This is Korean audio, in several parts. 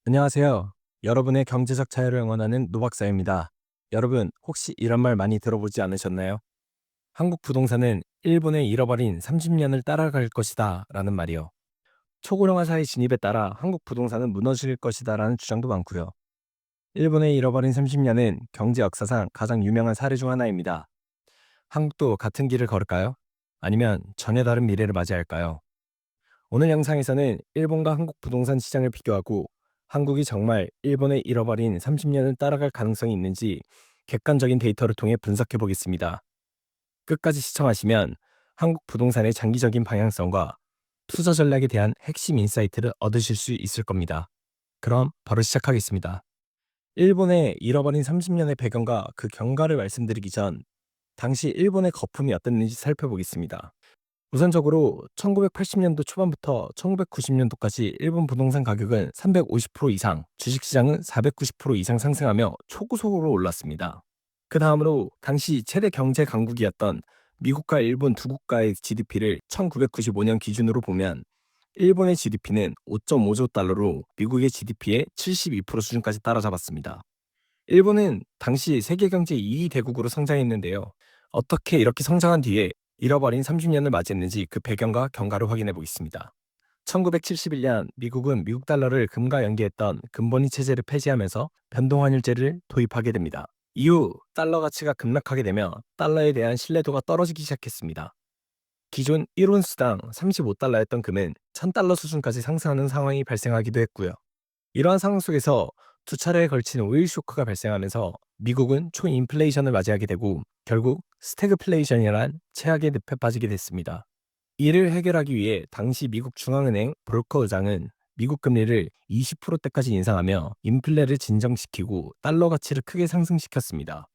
안녕하세요. 여러분의 경제적 자유를 응원하는 노박사입니다. 여러분, 혹시 이런 말 많이 들어보지 않으셨나요? 한국 부동산은 일본의 잃어버린 30년을 따라갈 것이다 라는 말이요. 초고령화사의 진입에 따라 한국 부동산은 무너질 것이다 라는 주장도 많고요. 일본의 잃어버린 30년은 경제 역사상 가장 유명한 사례 중 하나입니다. 한국도 같은 길을 걸을까요? 아니면 전혀 다른 미래를 맞이할까요? 오늘 영상에서는 일본과 한국 부동산 시장을 비교하고 한국이 정말 일본의 잃어버린 30년을 따라갈 가능성이 있는지 객관적인 데이터를 통해 분석해 보겠습니다. 끝까지 시청하시면 한국 부동산의 장기적인 방향성과 투자 전략에 대한 핵심 인사이트를 얻으실 수 있을 겁니다. 그럼 바로 시작하겠습니다. 일본의 잃어버린 30년의 배경과 그 경과를 말씀드리기 전 당시 일본의 거품이 어땠는지 살펴보겠습니다. 우선적으로 1980년도 초반부터 1990년도까지 일본 부동산 가격은 350% 이상, 주식시장은 490% 이상 상승하며 초고속으로 올랐습니다. 그 다음으로 당시 최대 경제 강국이었던 미국과 일본 두 국가의 GDP를 1995년 기준으로 보면 일본의 GDP는 5.5조 달러로 미국의 GDP의 72% 수준까지 따라잡았습니다. 일본은 당시 세계 경제 2위 대국으로 성장했는데요. 어떻게 이렇게 성장한 뒤에 잃어버린 30년을 맞이했는지 그 배경과 경과를 확인해 보겠습니다. 1971년 미국은 미국 달러를 금과 연계했던 금본위 체제를 폐지하면서 변동환율제를 도입하게 됩니다. 이후 달러 가치가 급락하게 되며 달러에 대한 신뢰도가 떨어지기 시작했습니다. 기존 1온수당 35달러였던 금은 1000달러 수준까지 상승하는 상황이 발생하기도 했고요. 이러한 상황 속에서 두 차례에 걸친 오일 쇼크가 발생하면서 미국은 초인플레이션을 맞이하게 되고 결국 스태그플레이션이란 최악의 늪에 빠지게 됐습니다. 이를 해결하기 위해 당시 미국 중앙은행 볼커 의장은 미국 금리를 20%대까지 인상하며 인플레를 진정시키고 달러 가치를 크게 상승시켰습니다.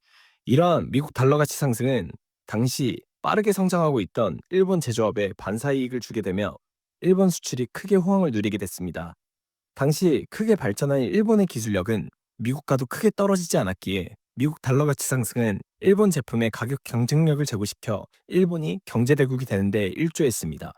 이러한 미국 달러 가치 상승은 당시 빠르게 성장하고 있던 일본 제조업에 반사이익을 주게 되며 일본 수출이 크게 호황을 누리게 됐습니다. 당시 크게 발전한 일본의 기술력은 미국과도 크게 떨어지지 않았기에 미국 달러 가치 상승은 일본 제품의 가격 경쟁력을 제고시켜 일본이 경제대국이 되는데 일조했습니다.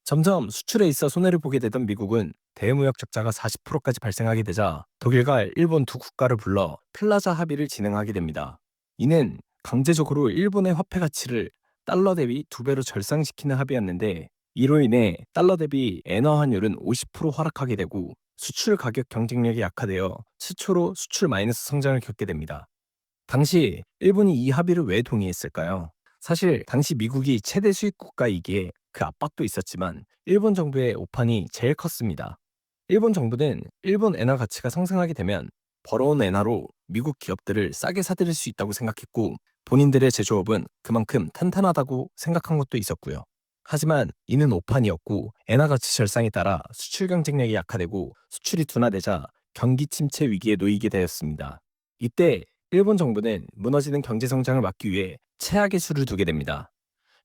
점점 수출에 있어 손해를 보게 되던 미국은 대무역 적자가 40%까지 발생하게 되자 독일과 일본 두 국가를 불러 플라자 합의를 진행하게 됩니다. 이는 강제적으로 일본의 화폐 가치를 달러 대비 2배로 절상시키는 합의였는데 이로 인해 달러 대비 엔화 환율은 50% 하락하게 되고 수출 가격 경쟁력이 약화되어 최초로 수출 마이너스 성장을 겪게 됩니다. 당시 일본이 이 합의를 왜 동의했을까요? 사실 당시 미국이 최대 수입 국가이기에 그 압박도 있었지만 일본 정부의 오판이 제일 컸습니다. 일본 정부는 일본 엔화 가치가 상승하게 되면 벌어온 엔화로 미국 기업들을 싸게 사들일 수 있다고 생각했고 본인들의 제조업은 그만큼 탄탄하다고 생각한 것도 있었고요. 하지만 이는 오판이었고 엔화 가치 절상에 따라 수출 경쟁력이 약화되고 수출이 둔화되자 경기 침체 위기에 놓이게 되었습니다. 이때 일본 정부는 무너지는 경제 성장을 막기 위해 최악의 수를 두게 됩니다.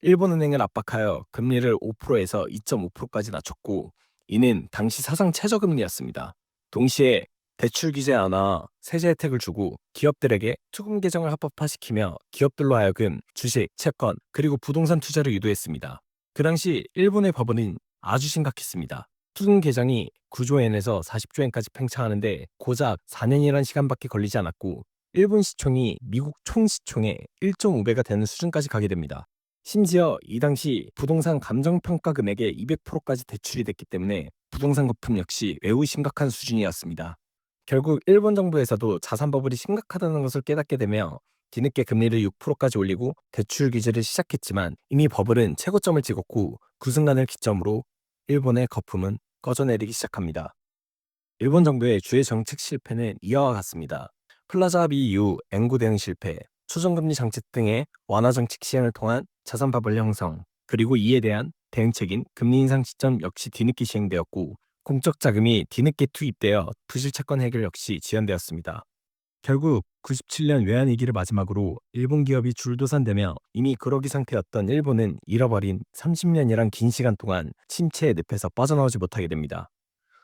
일본은행을 압박하여 금리를 5%에서 2.5%까지 낮췄고 이는 당시 사상 최저금리였습니다. 동시에 대출 규제 완화, 세제 혜택을 주고 기업들에게 투금 계정을 합법화시키며 기업들로 하여금 주식, 채권, 그리고 부동산 투자를 유도했습니다. 그 당시 일본의 법원은 아주 심각했습니다. 투금 계정이 9조엔에서 40조엔까지 팽창하는데 고작 4년이란 시간밖에 걸리지 않았고 일본 시총이 미국 총 시총의 1.5배가 되는 수준까지 가게 됩니다. 심지어 이 당시 부동산 감정평가 금액의 200%까지 대출이 됐기 때문에 부동산 거품 역시 매우 심각한 수준이었습니다. 결국 일본 정부에서도 자산 버블이 심각하다는 것을 깨닫게 되며 뒤늦게 금리를 6%까지 올리고 대출 규제를 시작했지만 이미 버블은 최고점을 찍었고 그 순간을 기점으로 일본의 거품은 꺼져내리기 시작합니다. 일본 정부의 주요 정책 실패는 이와 같습니다. 플라자 합의 이후 엔구 대응 실패, 초정금리 정책 등의 완화 정책 시행을 통한 자산 버블 형성, 그리고 이에 대한 대응책인 금리 인상 시점 역시 뒤늦게 시행되었고 공적 자금이 뒤늦게 투입되어 부실 채권 해결 역시 지연되었습니다. 결국 97년 외환위기를 마지막으로 일본 기업이 줄도산되며 이미 그러기 상태였던 일본은 잃어버린 30년이란 긴 시간 동안 침체의 늪에서 빠져나오지 못하게 됩니다.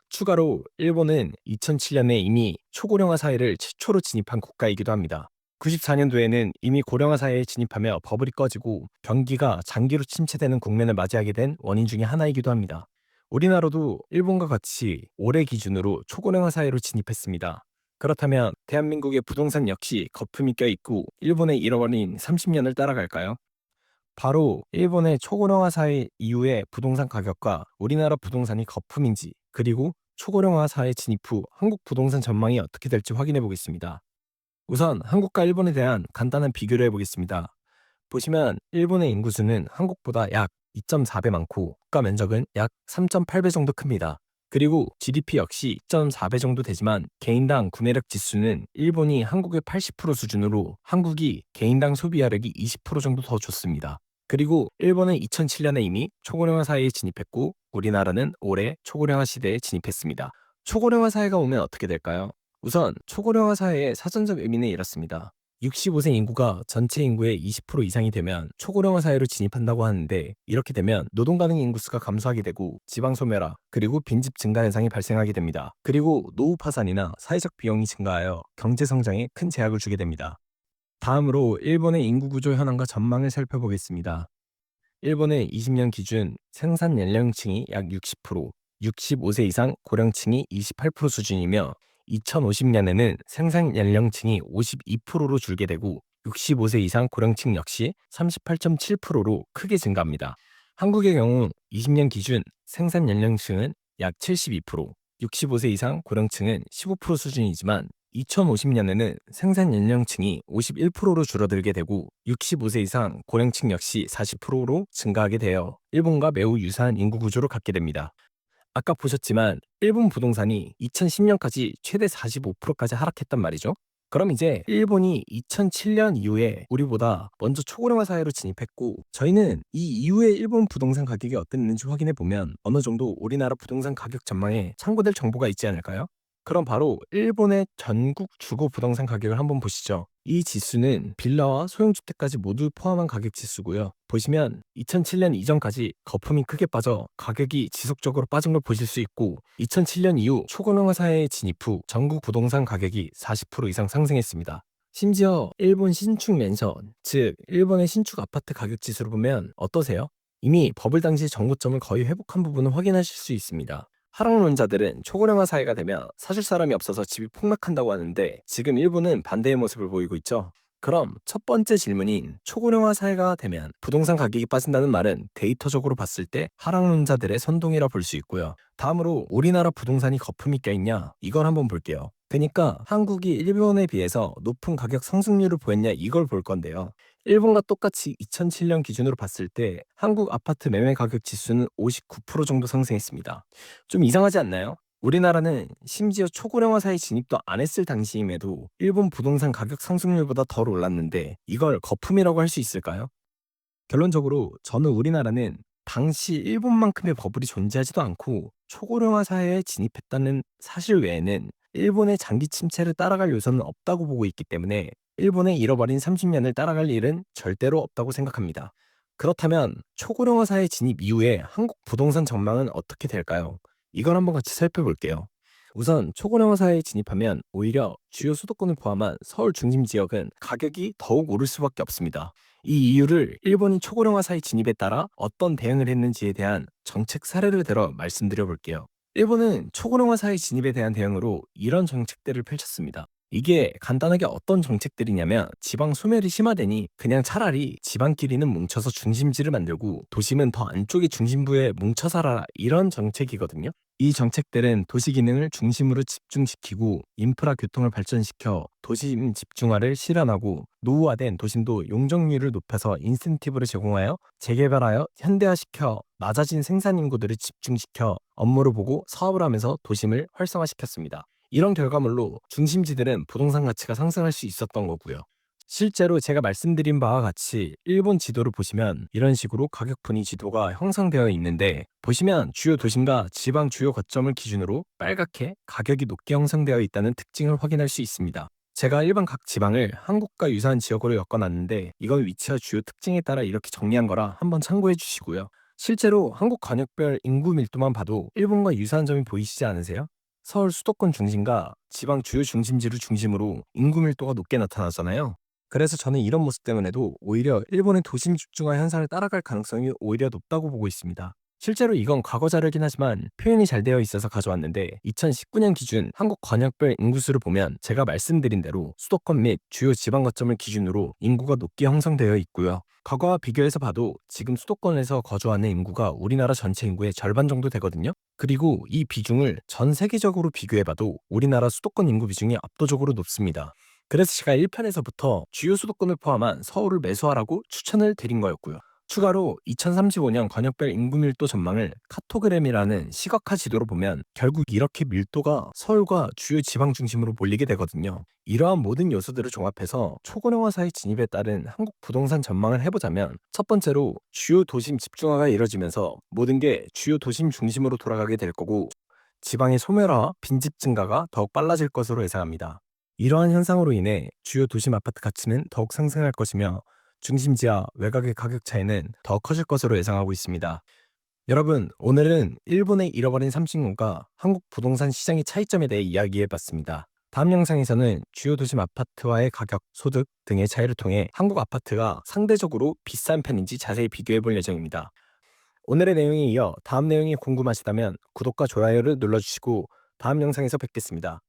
추가로 일본은 2007년에 이미 초고령화 사회를 최초로 진입한 국가이기도 합니다. 94년도에는 이미 고령화 사회에 진입하며 버블이 꺼지고 경기가 장기로 침체되는 국면을 맞이하게 된 원인 중에 하나이기도 합니다. 우리나라도 일본과 같이 올해 기준으로 초고령화 사회로 진입했습니다. 그렇다면 대한민국의 부동산 역시 거품이 껴있고 일본의 잃어버린 30년을 따라갈까요? 바로 일본의 초고령화 사회 이후의 부동산 가격과 우리나라 부동산이 거품인지, 그리고 초고령화 사회 진입 후 한국 부동산 전망이 어떻게 될지 확인해 보겠습니다. 우선 한국과 일본에 대한 간단한 비교를 해보겠습니다. 보시면 일본의 인구수는 한국보다 약 2.4배 많고 국가 면적은 약 3.8배 정도 큽니다. 그리고 GDP 역시 2.4배 정도 되지만 개인당 구매력 지수는 일본이 한국의 80% 수준으로 한국이 개인당 소비하력이 20% 정도 더 좋습니다. 그리고 일본은 2007년에 이미 초고령화 사회에 진입했고 우리나라는 올해 초고령화 시대에 진입했습니다. 초고령화 사회가 오면 어떻게 될까요? 우선 초고령화 사회의 사전적 의미는 이렇습니다. 65세 인구가 전체 인구의 20% 이상이 되면 초고령화 사회로 진입한다고 하는데, 이렇게 되면 노동 가능 인구수가 감소하게 되고 지방 소멸화 그리고 빈집 증가 현상이 발생하게 됩니다. 그리고 노후 파산이나 사회적 비용이 증가하여 경제 성장에 큰 제약을 주게 됩니다. 다음으로 일본의 인구 구조 현황과 전망을 살펴보겠습니다. 일본의 20년 기준 생산 연령층이 약 60%, 65세 이상 고령층이 28% 수준이며 2050년에는 생산 연령층이 52%로 줄게 되고 65세 이상 고령층 역시 38.7%로 크게 증가합니다. 한국의 경우 20년 기준 생산 연령층은 약 72%, 65세 이상 고령층은 15% 수준이지만 2050년에는 생산 연령층이 51%로 줄어들게 되고 65세 이상 고령층 역시 40%로 증가하게 되어 일본과 매우 유사한 인구 구조를 갖게 됩니다. 아까 보셨지만 일본 부동산이 2010년까지 최대 45%까지 하락했단 말이죠. 그럼 이제 일본이 2007년 이후에 우리보다 먼저 초고령화 사회로 진입했고, 저희는 이 이후에 일본 부동산 가격이 어땠는지 확인해 보면 어느 정도 우리나라 부동산 가격 전망에 참고될 정보가 있지 않을까요? 그럼 바로 일본의 전국 주거 부동산 가격을 한번 보시죠. 이 지수는 빌라와 소형주택까지 모두 포함한 가격 지수고요. 보시면 2007년 이전까지 거품이 크게 빠져 가격이 지속적으로 빠진 걸 보실 수 있고, 2007년 이후 초고령화 사회에 진입 후 전국 부동산 가격이 40% 이상 상승했습니다. 심지어 일본 신축 맨션, 즉 일본의 신축 아파트 가격 지수를 보면 어떠세요? 이미 버블 당시 정고점을 거의 회복한 부분을 확인하실 수 있습니다. 하락론자들은 초고령화 사회가 되면 사줄 사람이 없어서 집이 폭락한다고 하는데, 지금 일본은 반대의 모습을 보이고 있죠. 그럼 첫 번째 질문인 초고령화 사회가 되면 부동산 가격이 빠진다는 말은 데이터적으로 봤을 때 하락론자들의 선동이라 볼 수 있고요. 다음으로 우리나라 부동산이 거품이 껴있냐, 이걸 한번 볼게요. 그러니까 한국이 일본에 비해서 높은 가격 상승률을 보였냐, 이걸 볼 건데요. 일본과 똑같이 2007년 기준으로 봤을 때 한국 아파트 매매 가격 지수는 59% 정도 상승했습니다. 좀 이상하지 않나요? 우리나라는 심지어 초고령화 사회 진입도 안 했을 당시임에도 일본 부동산 가격 상승률보다 덜 올랐는데, 이걸 거품이라고 할 수 있을까요? 결론적으로 저는 우리나라는 당시 일본만큼의 버블이 존재하지도 않고 초고령화 사회에 진입했다는 사실 외에는 일본의 장기 침체를 따라갈 요소는 없다고 보고 있기 때문에 일본의 잃어버린 30년을 따라갈 일은 절대로 없다고 생각합니다. 그렇다면 초고령화 사회 진입 이후에 한국 부동산 전망은 어떻게 될까요? 이걸 한번 같이 살펴볼게요. 우선 초고령화 사회에 진입하면 오히려 주요 수도권을 포함한 서울 중심 지역은 가격이 더욱 오를 수밖에 없습니다. 이 이유를 일본이 초고령화 사회 진입에 따라 어떤 대응을 했는지에 대한 정책 사례를 들어 말씀드려 볼게요. 일본은 초고령화 사회 진입에 대한 대응으로 이런 정책들을 펼쳤습니다. 이게 간단하게 어떤 정책들이냐면, 지방 소멸이 심화되니 그냥 차라리 지방끼리는 뭉쳐서 중심지를 만들고 도심은 더 안쪽의 중심부에 뭉쳐 살아라, 이런 정책이거든요. 이 정책들은 도시 기능을 중심으로 집중시키고 인프라 교통을 발전시켜 도심 집중화를 실현하고, 노후화된 도심도 용적률을 높여서 인센티브를 제공하여 재개발하여 현대화시켜 낮아진 생산 인구들을 집중시켜 업무를 보고 사업을 하면서 도심을 활성화시켰습니다. 이런 결과물로 중심지들은 부동산 가치가 상승할 수 있었던 거고요. 실제로 제가 말씀드린 바와 같이 일본 지도를 보시면 이런 식으로 가격분위 지도가 형성되어 있는데, 보시면 주요 도심과 지방 주요 거점을 기준으로 빨갛게 가격이 높게 형성되어 있다는 특징을 확인할 수 있습니다. 제가 일반 각 지방을 한국과 유사한 지역으로 엮어놨는데, 이건 위치와 주요 특징에 따라 이렇게 정리한 거라 한번 참고해 주시고요. 실제로 한국 관역별 인구 밀도만 봐도 일본과 유사한 점이 보이시지 않으세요? 서울 수도권 중심과 지방 주요 중심지를 중심으로 인구 밀도가 높게 나타나잖아요. 그래서 저는 이런 모습 때문에도 오히려 일본의 도심 집중화 현상을 따라갈 가능성이 오히려 높다고 보고 있습니다. 실제로 이건 과거 자료긴 하지만 표현이 잘 되어 있어서 가져왔는데 2019년 기준 한국 권역별 인구수를 보면 제가 말씀드린 대로 수도권 및 주요 지방 거점을 기준으로 인구가 높게 형성되어 있고요. 과거와 비교해서 봐도 지금 수도권에서 거주하는 인구가 우리나라 전체 인구의 절반 정도 되거든요. 그리고 이 비중을 전 세계적으로 비교해봐도 우리나라 수도권 인구 비중이 압도적으로 높습니다. 그래서 제가 1편에서부터 주요 수도권을 포함한 서울을 매수하라고 추천을 드린 거였고요. 추가로 2035년 권역별 인구 밀도 전망을 카토그램이라는 시각화 지도로 보면 결국 이렇게 밀도가 서울과 주요 지방 중심으로 몰리게 되거든요. 이러한 모든 요소들을 종합해서 초고령화사회 진입에 따른 한국 부동산 전망을 해보자면 첫 번째로 주요 도심 집중화가 이뤄지면서 모든 게 주요 도심 중심으로 돌아가게 될 거고 지방의 소멸화와 빈집 증가가 더욱 빨라질 것으로 예상합니다. 이러한 현상으로 인해 주요 도심 아파트 가치는 더욱 상승할 것이며 중심지와 외곽의 가격 차이는 더 커질 것으로 예상하고 있습니다. 여러분, 오늘은 일본의 잃어버린 30년과 한국 부동산 시장의 차이점에 대해 이야기해봤습니다. 다음 영상에서는 주요 도심 아파트와의 가격, 소득 등의 차이를 통해 한국 아파트가 상대적으로 비싼 편인지 자세히 비교해볼 예정입니다. 오늘의 내용에 이어 다음 내용이 궁금하시다면 구독과 좋아요를 눌러주시고 다음 영상에서 뵙겠습니다.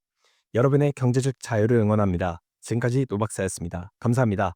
여러분의 경제적 자유를 응원합니다. 지금까지 노박사였습니다. 감사합니다.